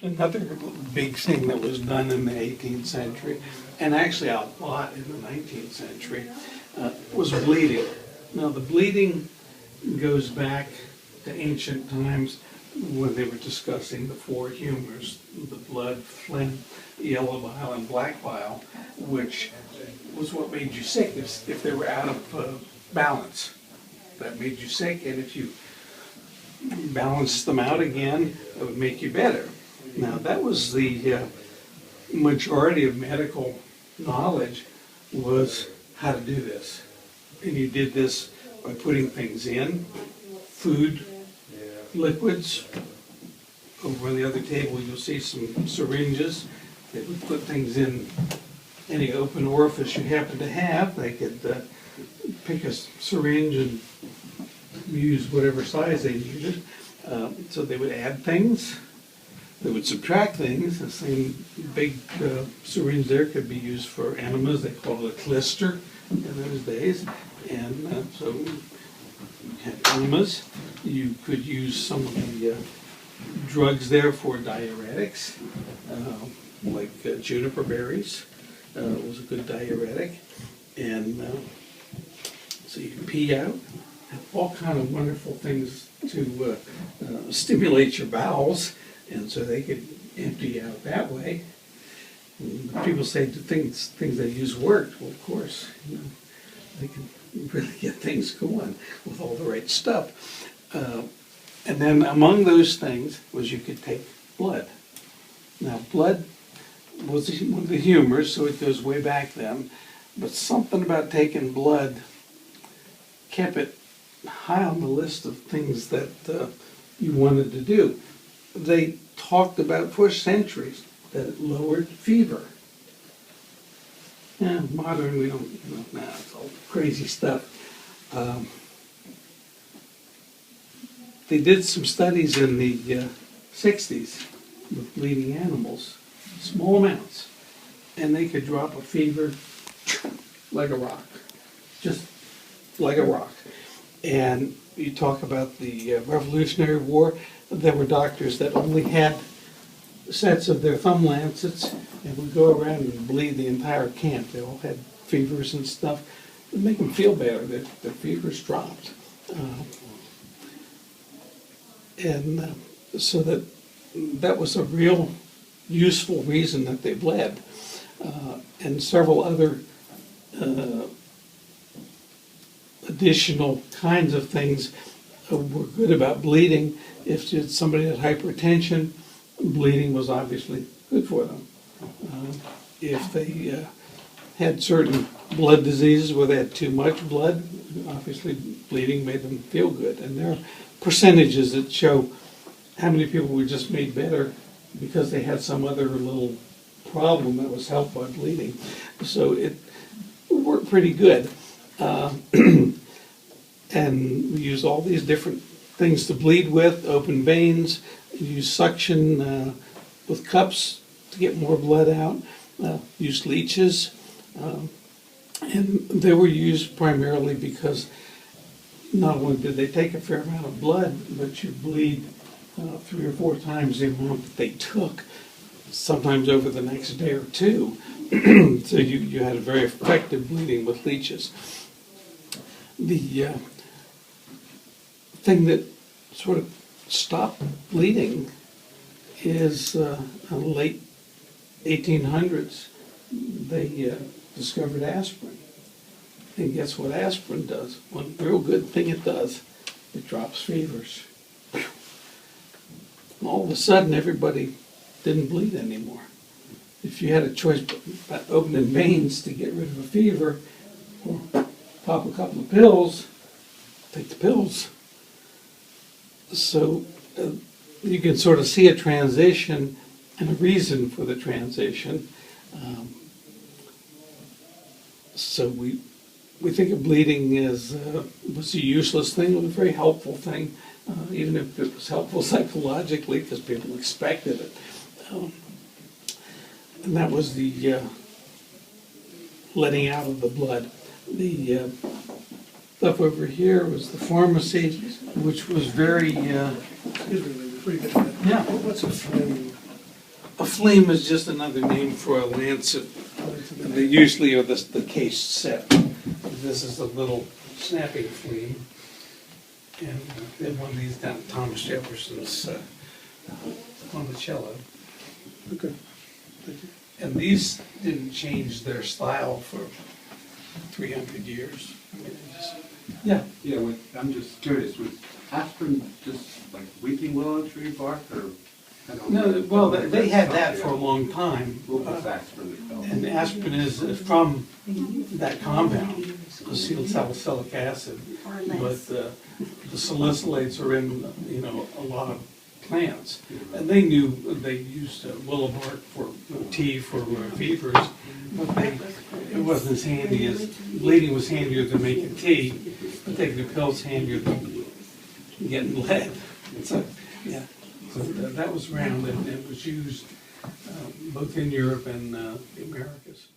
Another big thing that was done in the 18th century, and actually a lot in the 19th century, was bleeding. Now, the bleeding goes back to ancient times when they were discussing the four humors, the blood, phlegm, yellow bile, and black bile, which was what made you sick if they were out of balance. That made you sick, and if you balanced them out again, it would make you better. Now, that was the majority of medical knowledge, was how to do this. And you did this by putting things in, food, liquids. Over on the other table, you'll see some syringes. They would put things in any open orifice you happen to have. They could pick a syringe and use whatever size they needed. So they would add things. They would subtract things. The same big syringe there could be used for enemas. They called it a clister in those days. And so you had enemas. You could use some of the drugs there for diuretics, like juniper berries was a good diuretic. And so you pee out. All kind of wonderful things to stimulate your bowels, and so they could empty out that way. And people say the things they use worked. Well, of course, they can really get things going with all the right stuff. And then among those things was you could take blood. Now, blood was one of the humors, so it goes way back then. But something about taking blood kept it high on the list of things that you wanted to do. They talked about for centuries that it lowered fever. Yeah, modern, we don't, it's all crazy stuff. They did some studies in the 60s with bleeding animals, small amounts, and they could drop a fever like a rock, just like a rock. And you talk about the Revolutionary War, there were doctors that only had sets of their thumb lancets and would go around and bleed the entire camp. They all had fevers and stuff. It would make them feel better that their fevers dropped. So that was a real useful reason that they bled. And several other additional kinds of things were good about bleeding. If somebody had hypertension, bleeding was obviously good for them. If they had certain blood diseases where they had too much blood, obviously bleeding made them feel good. And there are percentages that show how many people were just made better because they had some other little problem that was helped by bleeding. So it worked pretty good. And we use all these different things to bleed with, open veins, use suction with cups to get more blood out, use leeches. And they were used primarily because not only did they take a fair amount of blood, but you bleed 3 or 4 times the amount that they took, sometimes over the next day or two. So you had a very effective bleeding with leeches. The thing that sort of stopped bleeding is in the late 1800s, they discovered aspirin. And guess what aspirin does? One real good thing it does, it drops fevers. And all of a sudden, everybody didn't bleed anymore. If you had a choice about opening veins to get rid of a fever, or pop a couple of pills, take the pills. So you can sort of see a transition and a reason for the transition. So we think of bleeding as was a useless thing, it was a very helpful thing, even if it was helpful psychologically because people expected it. And that was the letting out of the blood. The stuff over here was the pharmacy, which was very... Excuse me, before you get to that. Yeah. What's a phlegm A fleam is just another name for a lancet. They usually are the cased set. This is a little snapping fleam. And they have one of these down at Thomas Jefferson's Monticello. Okay. Thank you. And these didn't change their style for 300 years. I mean, they just, yeah. Yeah, I'm just curious, was aspen just like weeping willow tree bark, or? I don't No, know. well, they had that for a long time. What was aspen? And aspirin is from that compound, acetylsalicylic acid. But the salicylates are in, a lot of plants. And they knew they used willow bark for tea for fevers, but it wasn't as handy as, bleeding was handier than making tea, but taking the pills handier than getting lead. So, yeah, so that was around and it was used both in Europe and the Americas.